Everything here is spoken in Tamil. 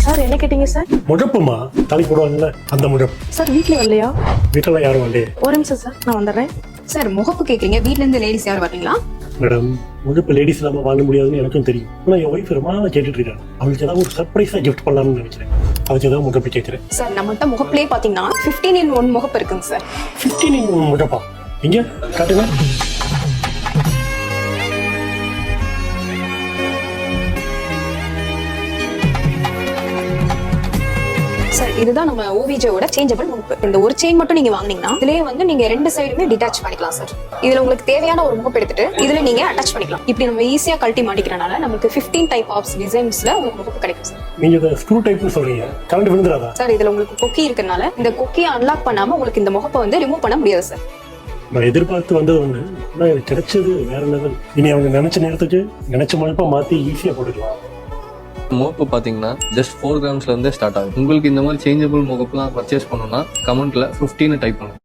சார் என்ன கேட்டீங்க சார்? முழப்புமா தலை போடுவாங்கல்ல அந்த முழப்பு. சார் வீட்ல வரலையா? வீட்டுல யாரும் வரலையே. ஒரு நிமிஷம் சார், நான் வந்துடுறேன். சார் முகப்பு கேக்குறீங்க, வீட்ல இருந்து லேடிஸ் யாரும் வரீங்களா? மேடம், முழப்பு லேடிஸ் இல்லாம வாங்க முடியாதுன்னு எனக்கும் தெரியும். ஆனா என் ஒய்ஃப் ரொம்ப நாளா கேட்டுட்டு இருக்காங்க. அவளுக்கு ஏதாவது ஒரு சர்ப்ரைஸா கிஃப்ட் பண்ணலாம்னு நினைக்கிறேன். அதுக்கு ஏதாவது முகப்பு கேட்கிறேன். சார் நம்மகிட்ட முகப்புலயே பாத்தீங்கன்னா 15 in 1 முகப்பு இருக்குங்க சார். 15 in 1 முழப்பா? இங்க காட்டுங்க. சார் இதுதான் நம்ம ஓவிஜோட சேஞ்சபிள் முகப்பு. இந்த ஒரு செயின் மட்டும் நீங்க வாங்குனீங்கன்னா இதுலயே வந்து நீங்க ரெண்டு சைடுமே டிட்டாச் பண்ணிக்கலாம் சார். இதுல உங்களுக்கு தேவையான ஒரு முகப்பு எடுத்துட்டு இதுல நீங்க அட்டாச் பண்ணிக்கலாம். இப்படி நம்ம ஈஸியா கழட்டி மாட்டிக்கிறனால நமக்கு 15 டைப் ஆஃப் டிசைன்ஸ்ல உங்களுக்கு முகப்பு கிடைக்கும் சார். நீங்க இதை ஸ்க்ரூ டைப்னு சொல்றீங்க, கரண்ட் விழுந்துராதா? சார் இதுல உங்களுக்கு கொக்கி இருக்கனால இந்த கொக்கியை அன்லாக் பண்ணாம உங்களுக்கு இந்த முகப்பை வந்து ரிமூவ் பண்ண முடியாது சார். நான் எதிர்பார்த்து வந்தது ஒண்ணு, ஆனா எனக்கு கிடைச்சது வேற லெவல். இனி அவங்க நினைச்ச நேரத்துக்கு நினைச்ச முழப்பா மாத்தி ஈஸியா போட்டுக்கலாம். முகப்பு பார்த்தீங்கன்னா ஜஸ்ட் 4 grams ல இருந்தே ஸ்டார்ட் ஆகும். உங்களுக்கு இந்த மாதிரி சேஞ்சபிள் முகப்புலாம் பர்ச்சேஸ் பண்ணணும்னா கமெண்ட்ல 15 டைப் பண்ணுங்க.